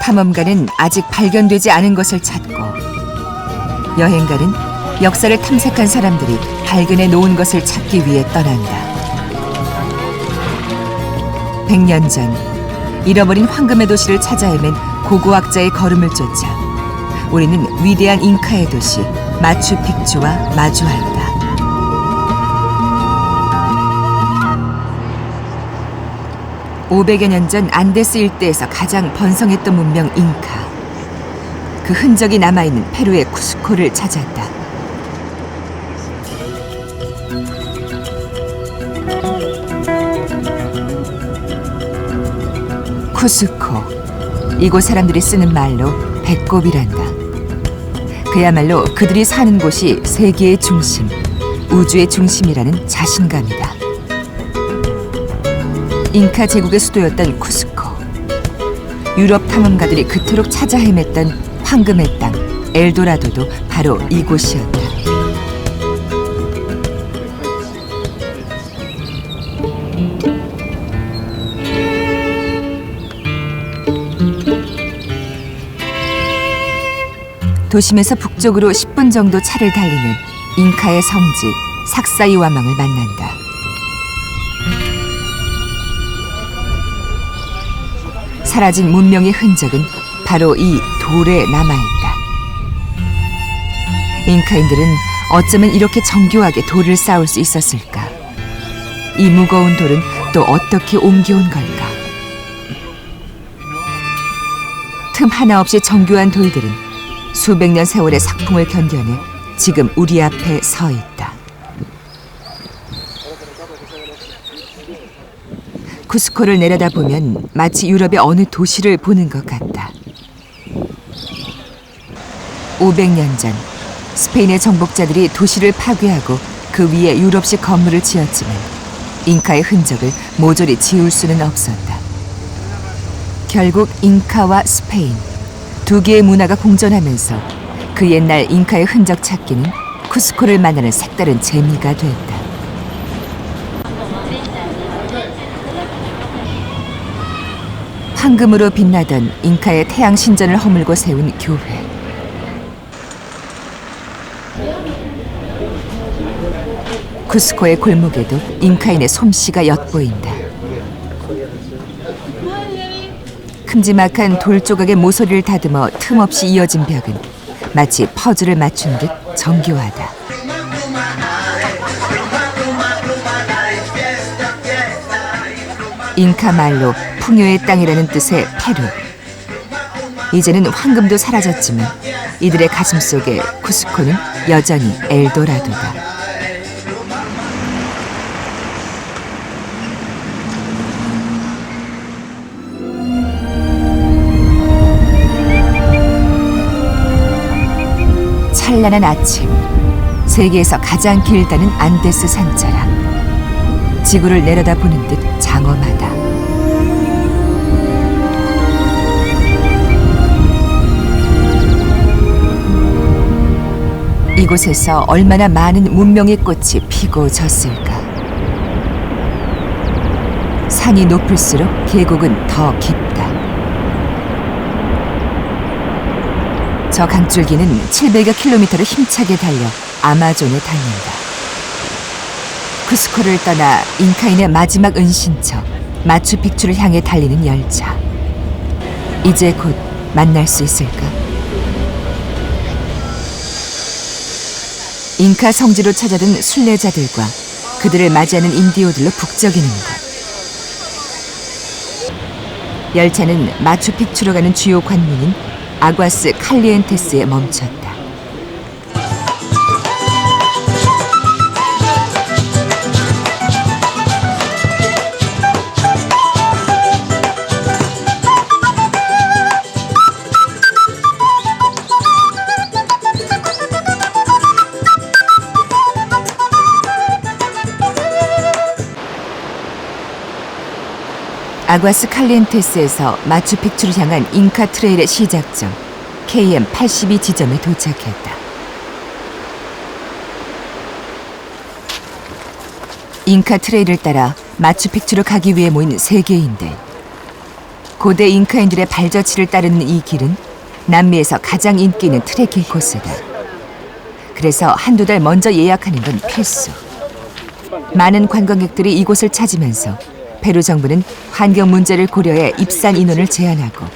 탐험가는 아직 발견되지 않은 것을 찾고, 여행가는 역사를 탐색한 사람들이 발견해 놓은 것을 찾기 위해 떠난다. 100년 전 잃어버린 황금의 도시를 찾아 헤맨 고고학자의 걸음을 쫓아 우리는 위대한 잉카의 도시 마추픽추와 마주한다. (500여 년) 전 안데스 일대에서 가장 번성했던 문명 잉카. 그 흔적이 남아있는 페루의 쿠스코를 찾았다. 쿠스코. 이곳 사람들이 쓰는 말로 배꼽이란다. 그야말로 그들이 사는 곳이 세계의 중심, 우주의 중심이라는 자신감이다. 잉카 제국의 수도였던 쿠스코. 유럽 탐험가들이 그토록 찾아 헤맸던 황금의 땅 엘도라도도 바로 이곳이었다. 도심에서 북쪽으로 10분 정도 차를 달리면 잉카의 성지 삭사이와망을 만난다. 사라진 문명의 흔적은 바로 이 돌에 남아있다. 잉카인들은 어쩌면 이렇게 정교하게 돌을 쌓을 수 있었을까? 이 무거운 돌은 또 어떻게 옮겨온 걸까? 틈 하나 없이 정교한 돌들은 수백 년 세월의 sak풍을 견뎌내 지금 우리 앞에 서 있다. 쿠스코를 내려다보면 마치 유럽의 어느 도시를 보는 것 같다. 500년 전 스페인의 정복자들이 도시를 파괴하고 그 위에 유럽식 건물을 지었지만 잉카의 흔적을 모조리 지울 수는 없었다. 결국 잉카와 스페인 두 개의 문화가 공존하면서 그 옛날 잉카의 흔적 찾기는 쿠스코를 만나는 색다른 재미가 됐다. 황금으로 빛나던 잉카의 태양 신전을 허물고 세운 교회. 쿠스코의 골목에도 잉카인의 솜씨가 엿보인다. 큼지막한 돌 조각의 모서리를 다듬어 틈없이 이어진 벽은 마치 퍼즐을 맞춘 듯 정교하다. 잉카 말로 풍요의 땅이라는 뜻의 페루. 이제는 황금도 사라졌지만 이들의 가슴 속에 쿠스코는 여전히 엘도라도다. 찬란한 아침, 세계에서 가장 길다는 안데스 산자락. 지구를 내려다보는 듯 장엄하다. 이곳에서 얼마나 많은 문명의 꽃이 피고 졌을까. 산이 높을수록 계곡은 더 깊다. 저 강줄기는 700여 킬로미터를 힘차게 달려 아마존에 닿는다. 쿠스코를 떠나 잉카인의 마지막 은신처 마추픽추를 향해 달리는 열차. 이제 곧 만날 수 있을까? 잉카 성지로 찾아든 순례자들과 그들을 맞이하는 인디오들로 북적이는 것. 열차는 마추픽추로 가는 주요 관문인 아과스 칼리엔테스에 멈췄다. 아과스 칼리엔테스에서 마추픽추를 향한 잉카 트레일의 시작점 KM 82 지점에 도착했다. 잉카 트레일을 따라 마추픽추로 가기 위해 모인 세계인들. 고대 잉카인들의 발자취를 따르는 이 길은 남미에서 가장 인기 있는 트레킹 코스다. 그래서 한두 달 먼저 예약하는 건 필수. 많은 관광객들이 이곳을 찾으면서 페루 정부는 환경 문제를 고려해 입산 인원을 제한하고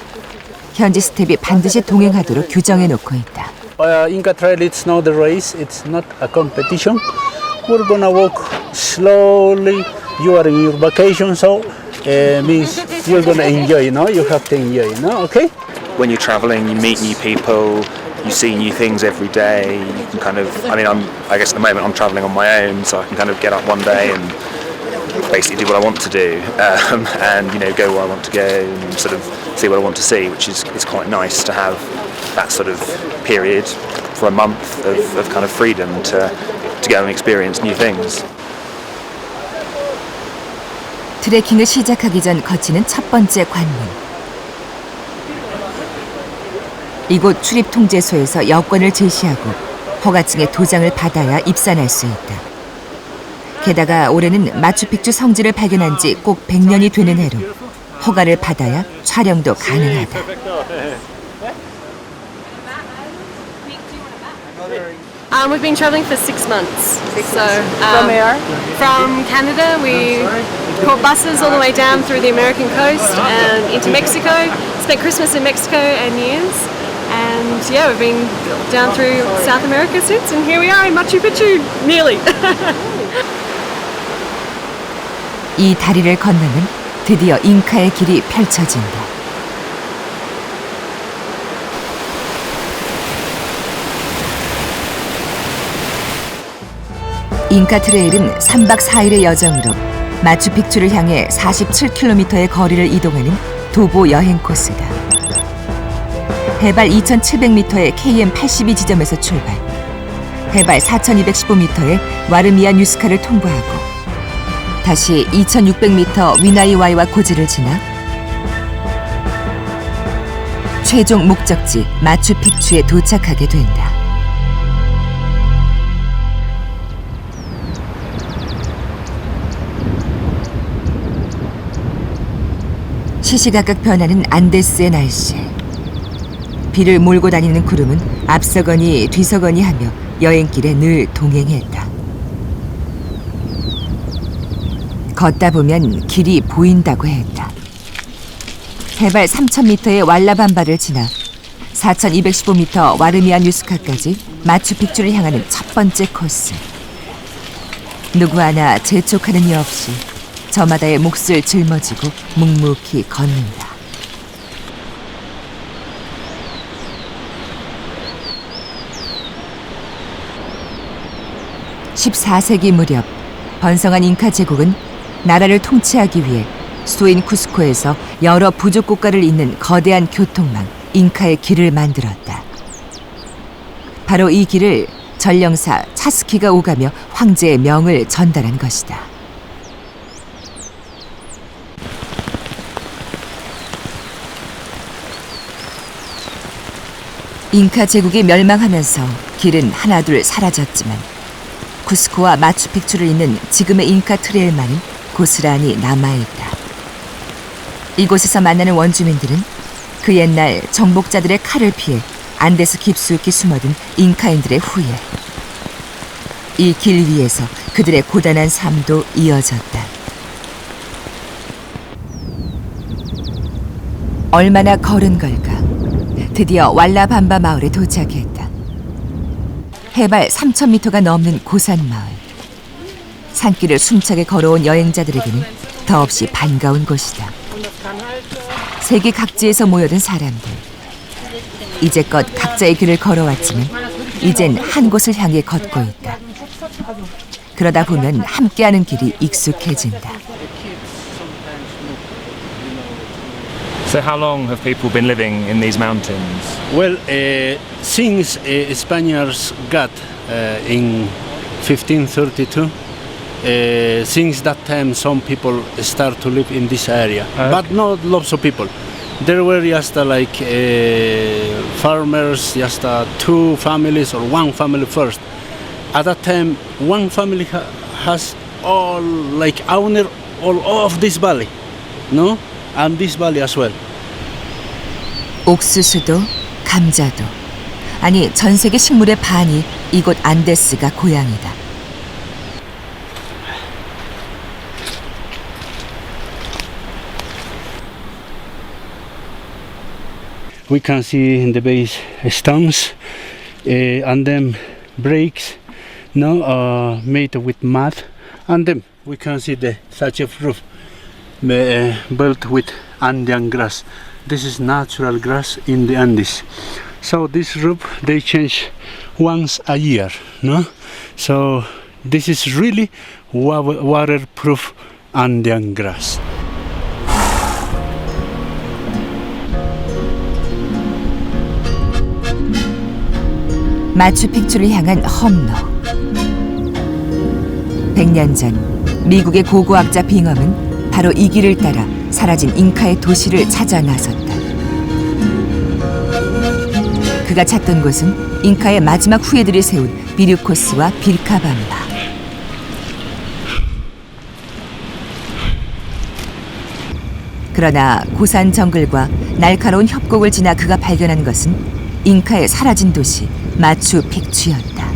현지 스텝이 반드시 동행하도록 규정해 놓고 있다. Inca Trail, it's not a race, it's not a competition. We're gonna walk slowly. You are in your vacation, so means you're gonna enjoy, you know? You have to enjoy, you know? Okay? When you're traveling, you meet new people, you see new things every day. You can kind of, I guess at the moment I'm traveling on my own, so I can kind of get up one day and basically do what I want to do, and go where I want to go and sort of see what I want to see, which is it's quite nice to have that sort of period for a month of kind of freedom to go and experience new things. 트레킹을 시작하기 전 거치는 첫 번째 관문. 이곳 출입 통제소에서 여권을 제시하고 허가증의 도장을 받아야 입산할 수 있다. 게다가 올해는 마추픽추 성지를 발견한 지 꼭 100년이 되는 해로 허가를 받아야 촬영도 가능하다. We've been traveling for 6 months. So from where? From Canada. We caught buses all the way down through the American coast and into Mexico. Spent Christmas in Mexico and New Year's. And yeah, we've been down through South America since, and here we are in Machu Picchu, nearly. 이 다리를 건너면 드디어 잉카의 길이 펼쳐진다. 잉카 트레일은 3박 4일의 여정으로 마추픽추를 향해 47km의 거리를 이동하는 도보 여행 코스다. 해발 2,700m의 KM82 지점에서 출발, 해발 4,215m의 와르미아 뉴스카를 통과하고 다시 2,600m 위나이와이와 고지를 지나 최종 목적지 마추픽추에 도착하게 된다. 시시각각 변하는 안데스의 날씨. 비를 몰고 다니는 구름은 앞서거니 뒤서거니 하며 여행길에 늘 동행했다. 걷다 보면 길이 보인다고 했다. 해발 3,000m의 왈라밤바를 지나 4,215m 와르미아 뉴스카까지 마추픽추를 향하는 첫 번째 코스. 누구 하나 재촉하는 이 없이 저마다의 몫을 짊어지고 묵묵히 걷는다. (14세기) 무렵 번성한 잉카 제국은 나라를 통치하기 위해 수도인 쿠스코에서 여러 부족 국가를 잇는 거대한 교통망 잉카의 길을 만들었다. 바로 이 길을 전령사 차스키가 오가며 황제의 명을 전달한 것이다. 잉카 제국이 멸망하면서 길은 하나둘 사라졌지만 쿠스코와 마추픽추를 잇는 지금의 잉카 트레일만은 고스란히 남아있다. 이곳에서 만나는 원주민들은 그 옛날 정복자들의 칼을 피해 안데스 깊숙이 숨어든 잉카인들의 후예. 이 길 위에서 그들의 고단한 삶도 이어졌다. 얼마나 걸은 걸까? 드디어 왈라밤바 마을에 도착했다. 해발 3,000m가 넘는 고산 마을. 산길을 숨차게 걸어온 여행자들에게는 더없이 반가운 곳이다. 세계 각지에서 모여든 사람들. 이제껏 각자의 길을 걸어왔지만 이젠 한 곳을 향해 걷고 있다. 그러다 보면 함께하는 길이 익숙해진다. So how long have people been living in these mountains? Well, since Spaniards got in 1532, since that time some people start to live in this area, but not lots of people. There were just farmers, just 2 families or 1 family first. At that time, 1 family has all owner all of this valley, no, and this valley as well. 옥수수도 감자도, 아니 전 세계 식물의 반이 이곳 안데스가 고향이다. We can see in the base stones and then breaks, no, made with mud, and then we can see the such a roof built with Andean grass. This is natural grass in the Andes. So this roof they change once a year, no? So this is really waterproof Andean grass. 마추픽추를 향한 험로. 100년 전 미국의 고고학자 빙엄은 바로 이 길을 따라 사라진 잉카의 도시를 찾아 나섰다. 그가 찾던 곳은 잉카의 마지막 후예들이 세운 비류코스와 빌카밤바. 그러나 고산 정글과 날카로운 협곡을 지나 그가 발견한 것은 잉카의 사라진 도시 마추픽추였다.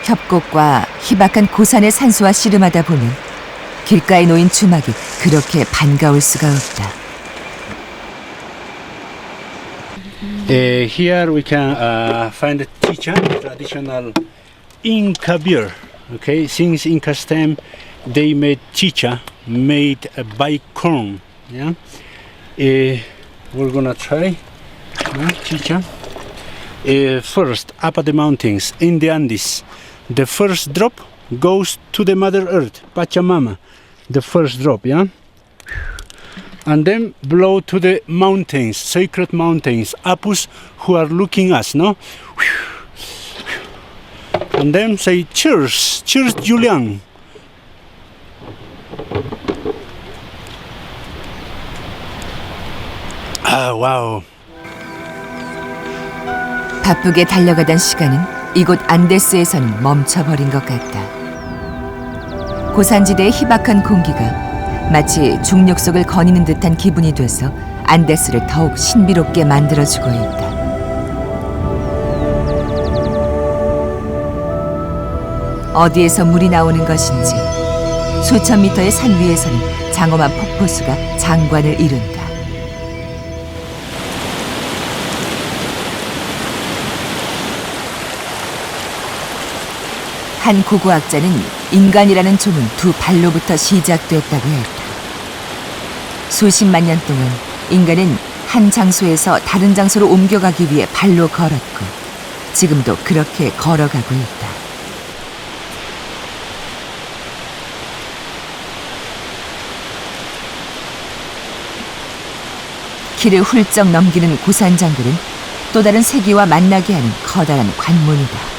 협곡과 희박한 고산의 산수와 씨름하다 보면 길가에 놓인 주막이 그렇게 반가울 수가 없다. Here we can find the chicha, traditional Inca beer. Okay, since Inca's time, they made chicha made by corn. Yeah, we're gonna try chicha. First, up at the mountains in the Andes, the first drop goes to the Mother Earth, Pachamama. The first drop, yeah. And then blow to the mountains, sacred mountains, Apus who are looking us, no? And then say cheers, cheers Julian. Ah, wow. 바쁘게 달려가던 시간은 이곳 안데스에서는 멈춰버린 것 같다. 고산지대의 희박한 공기가 마치 중력 속을 거니는 듯한 기분이 돼서 안데스를 더욱 신비롭게 만들어주고 있다. 어디에서 물이 나오는 것인지 수천 미터의 산 위에서는 장엄한 폭포수가 장관을 이룬다. 한 고고학자는 인간이라는 종은 두 발로부터 시작됐다고 했다. 수십만 년 동안 인간은 한 장소에서 다른 장소로 옮겨가기 위해 발로 걸었고 지금도 그렇게 걸어가고 있다. 길을 훌쩍 넘기는 고산 정글은 또 다른 세계와 만나게 하는 커다란 관문이다.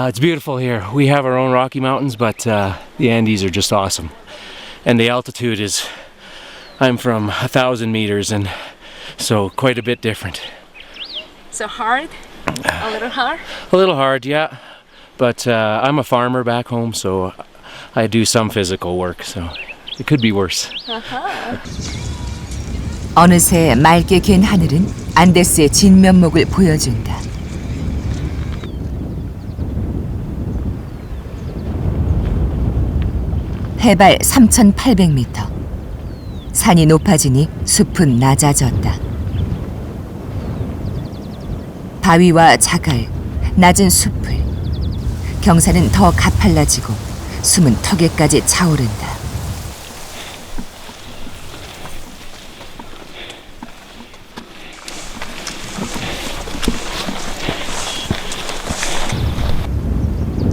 It's beautiful here. We have our own Rocky Mountains, but the Andes are just awesome. And the altitude is, I'm from 1,000 meters, and so quite a bit different. So hard? A little hard? A little hard, yeah. But I'm a farmer back home, so I do some physical work, so it could be worse. 어느새 맑게 갠 하늘은 안데스의 진면목을 보여준다. 해발 3,800m. 산이 높아지니 숲은 낮아졌다. 바위와 자갈, 낮은 숲을. 경사는 더 가팔라지고 숨은 턱에까지 차오른다.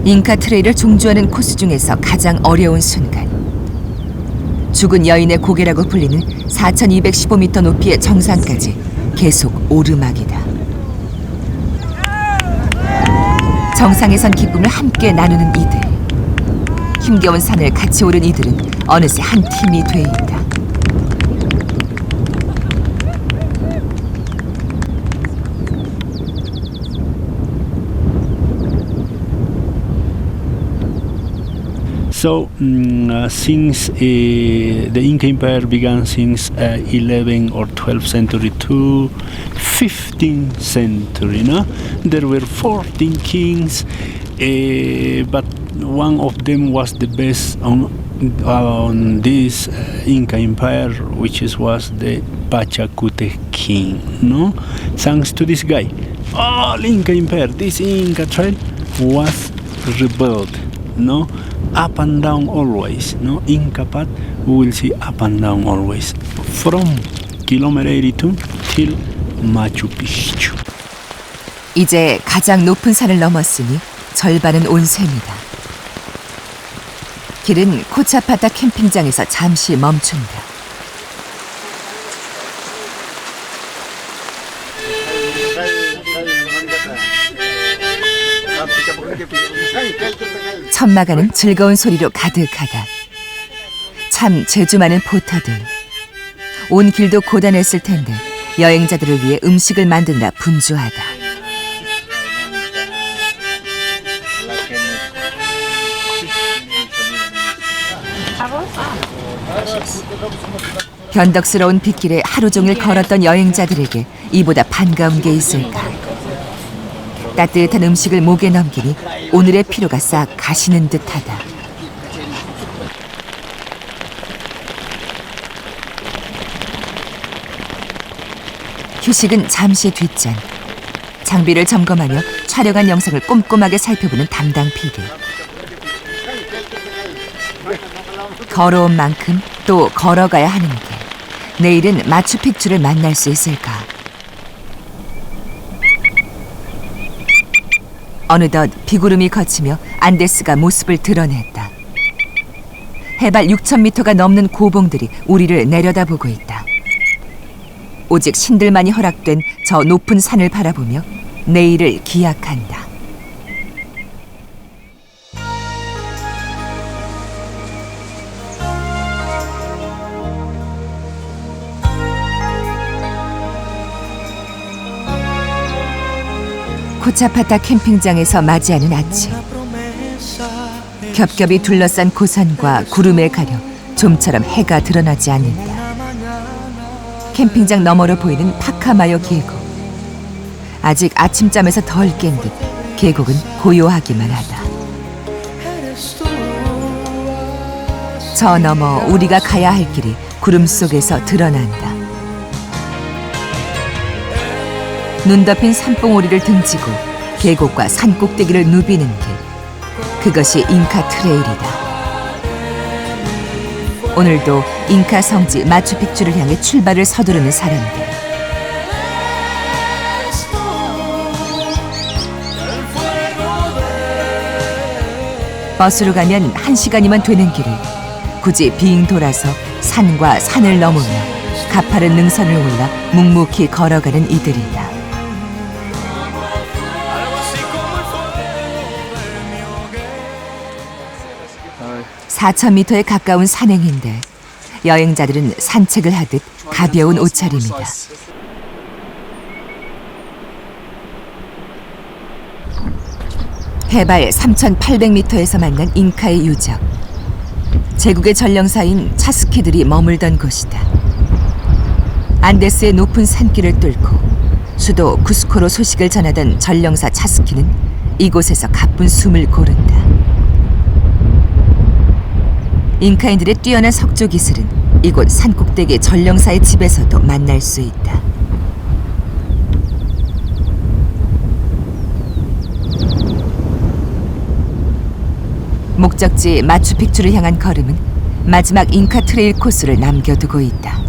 잉카 트레일을 종주하는 코스 중에서 가장 어려운 순간. 죽은 여인의 고개라고 불리는 4,215m 높이의 정상까지 계속 오르막이다. 정상에선 기쁨을 함께 나누는 이들. 힘겨운 산을 같이 오른 이들은 어느새 한 팀이 돼 있다. So, since the Inca Empire began since 11th or 12th century to 15th century, no? There were 14 kings, but one of them was the best on this Inca Empire, was the Pachacute king, no? Thanks to this guy, all Inca Empire, this Inca tribe was rebuilt, no? Up and down always, no? Inca path, we will see up and down always. From kilometer 82 till Machu Picchu. 이제 가장 높은 산을 넘었으니 절반은 온 셈이다. 길은 코차파타 캠핑장에서 잠시 멈춘다. 천마가는 즐거운 소리로 가득하다. 참 재주 많은 포터들. 온 길도 고단했을 텐데 여행자들을 위해 음식을 만드느라 분주하다. 변덕스러운 빗길에 하루 종일 걸었던 여행자들에게 이보다 반가운 게 있을까. 따뜻한 음식을 목에 넘기니 오늘의 피로가 싹 가시는 듯하다. 휴식은 잠시 뒷전. 장비를 점검하며 촬영한 영상을 꼼꼼하게 살펴보는 담당 PD. 걸어온 만큼 또 걸어가야 하는 게 내일은 마추픽추를 만날 수 있을까. 어느덧 비구름이 걷히며 안데스가 모습을 드러냈다. 해발 6,000m가 넘는 고봉들이 우리를 내려다보고 있다. 오직 신들만이 허락된 저 높은 산을 바라보며 내일을 기약한다. 코차파타 캠핑장에서 맞이하는 아침. 겹겹이 둘러싼 고산과 구름에 가려 좀처럼 해가 드러나지 않는다. 캠핑장 너머로 보이는 파카마요 계곡. 아직 아침잠에서 덜 깬 듯 계곡은 고요하기만 하다. 저 너머 우리가 가야 할 길이 구름 속에서 드러난다. 눈 덮인 산봉우리를 등지고 계곡과 산꼭대기를 누비는 길. 그것이 잉카 트레일이다. 오늘도 잉카 성지 마추픽추를 향해 출발을 서두르는 사람들. 버스로 가면 1시간이면 되는 길을 굳이 빙 돌아서 산과 산을 넘으며 가파른 능선을 올라 묵묵히 걸어가는 이들이다. 4,000m에 가까운 산행인데 여행자들은 산책을 하듯 가벼운 옷차림이다. 해발 3,800m에서 만난 잉카의 유적. 제국의 전령사인 차스키들이 머물던 곳이다. 안데스의 높은 산길을 뚫고 수도 쿠스코로 소식을 전하던 전령사 차스키는 이곳에서 가쁜 숨을 고른다. 잉카인들의 뛰어난 석조 기술은 이곳 산꼭대기 전령사의 집에서도 만날 수 있다. 목적지 마추픽추를 향한 걸음은 마지막 잉카 트레일 코스를 남겨두고 있다.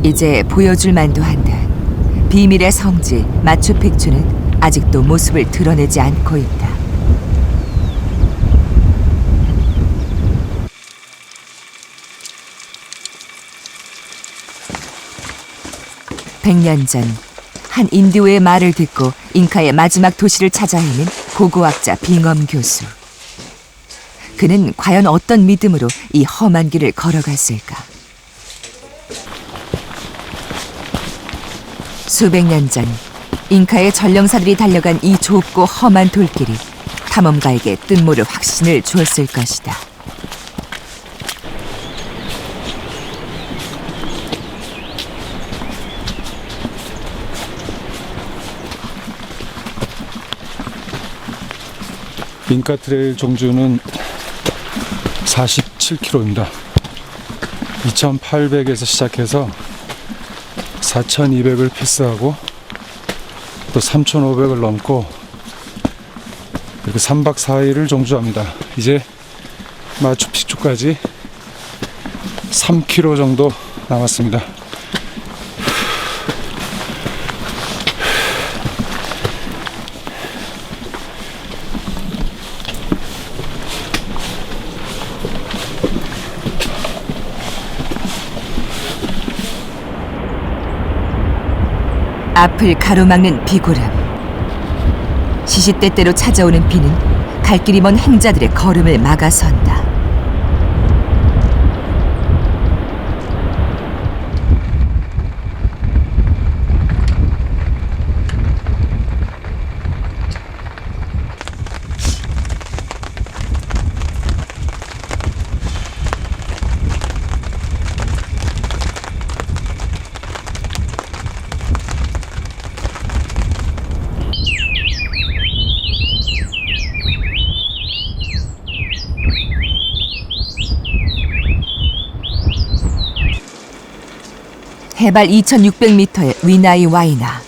이제 보여줄 만도 한다. 비밀의 성지 마추픽추는 아직도 모습을 드러내지 않고 있다. 100년 전 한 인디오의 말을 듣고 잉카의 마지막 도시를 찾아 헤맨 고고학자 빙엄 교수. 그는 과연 어떤 믿음으로 이 험한 길을 걸어갔을까? 수백 년 전 잉카의 전령사들이 달려간 이 좁고 험한 돌길이 탐험가에게 뜻모를 확신을 주었을 것이다. 잉카 트레일 종주는 47km입니다. 2800에서 시작해서 4200을 패스하고 또 3500을 넘고 이렇게 3박 4일을 종주합니다. 이제 마추픽추까지 3km 정도 남았습니다. 앞을 가로막는 비구름. 시시때때로 찾아오는 비는 갈 길이 먼 행자들의 걸음을 막아선다. 해발 2600m의 위나이 와이나.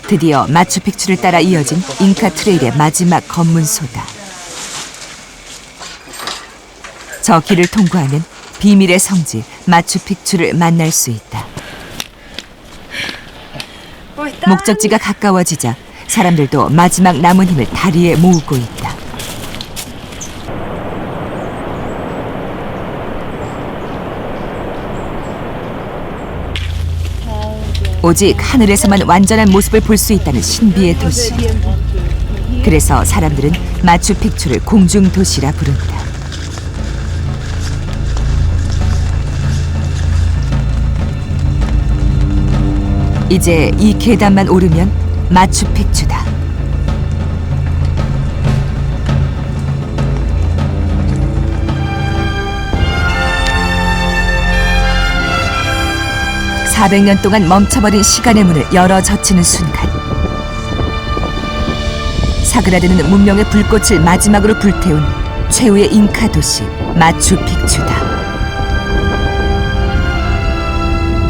드디어 마추픽추를 따라 이어진 잉카 트레일의 마지막 검문소다. 저 길을 통과하면 비밀의 성지 마추픽추를 만날 수 있다. 목적지가 가까워지자 사람들도 마지막 남은 힘을 다리에 모으고 있다. 오직 하늘에서만 완전한 모습을 볼 수 있다는 신비의 도시. 그래서 사람들은 마추픽추를 공중 도시라 부른다. 이제 이 계단만 오르면 마추픽추다. (400년) 동안 멈춰버린 시간의 문을 열어 젖히는 순간, 사그라드는 문명의 불꽃을 마지막으로 불태운 최후의 잉카 도시 마추픽추다.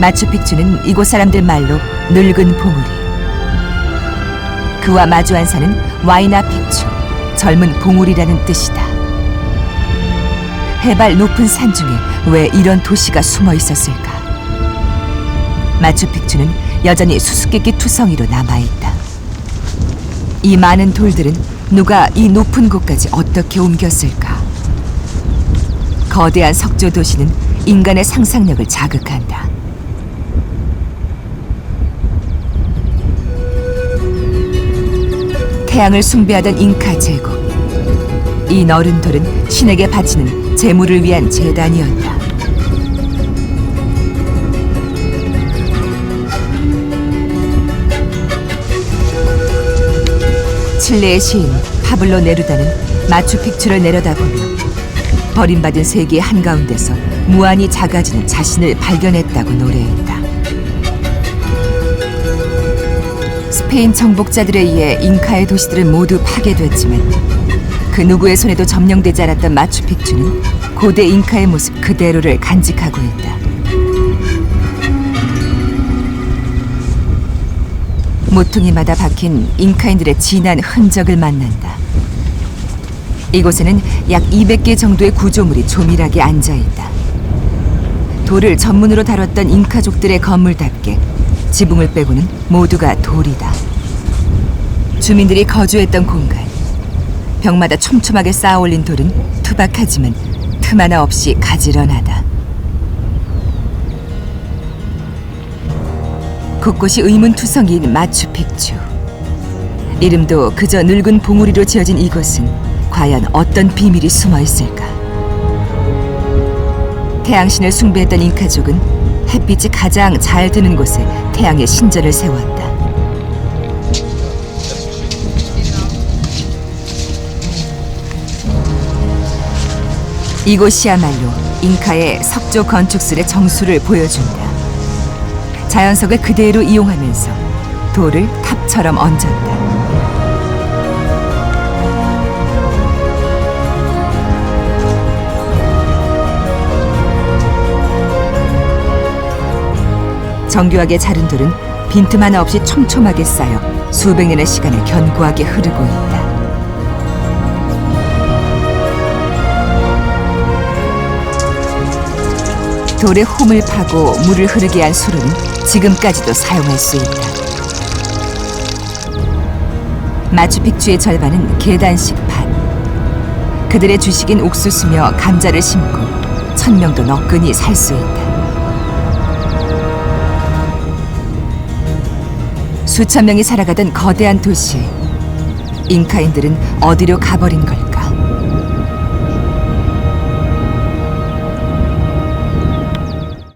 마추픽추는 이곳 사람들 말로 늙은 봉우리. 그와 마주한 산은 와이나 픽추, 젊은 봉우리라는 뜻이다. 해발 높은 산 중에 왜 이런 도시가 숨어 있었을까? 마추픽추는 여전히 수수께끼 투성이로 남아있다. 이 많은 돌들은 누가 이 높은 곳까지 어떻게 옮겼을까? 거대한 석조 도시는 인간의 상상력을 자극한다. 태양을 숭배하던 잉카 제국. 이 너른 돌은 신에게 바치는 제물을 위한 제단이었다. 칠레의 시인 파블로 네루다는 마추픽추를 내려다보며 버림받은 세계의 한가운데서 무한히 작아지는 자신을 발견했다고 노래했다. 스페인 정복자들에 의해 잉카의 도시들은 모두 파괴됐지만 그 누구의 손에도 점령되지 않았던 마추픽추는 고대 잉카의 모습 그대로를 간직하고 있다. 모퉁이마다 박힌 잉카인들의 진한 흔적을 만난다. 이곳에는 약 200개 정도의 구조물이 조밀하게 앉아있다. 돌을 전문으로 다뤘던 잉카족들의 건물답게 지붕을 빼고는 모두가 돌이다. 주민들이 거주했던 공간. 벽마다 촘촘하게 쌓아올린 돌은 투박하지만 틈 하나 없이 가지런하다. 곳곳이 의문투성이인 마추픽추. 이름도 그저 늙은 봉우리로 지어진 이곳은 과연 어떤 비밀이 숨어 있을까? 태양신을 숭배했던 잉카족은 햇빛이 가장 잘 드는 곳에 태양의 신전을 세웠다. 이곳이야말로 잉카의 석조 건축술의 정수를 보여준다. 자연석을 그대로 이용하면서 돌을 탑처럼 얹었다. 정교하게 자른 돌은 빈틈 하나 없이 촘촘하게 쌓여 수백 년의 시간을 견고하게 흐르고 있다. 돌에 홈을 파고 물을 흐르게 한 수로는 지금까지도 사용할 수 있다. 마추픽추의 절반은 계단식 밭. 그들의 주식인 옥수수며 감자를 심고 1000명도 너끈히 살 수 있다. 수천 명이 살아가던 거대한 도시에 잉카인들은 어디로 가버린 걸까?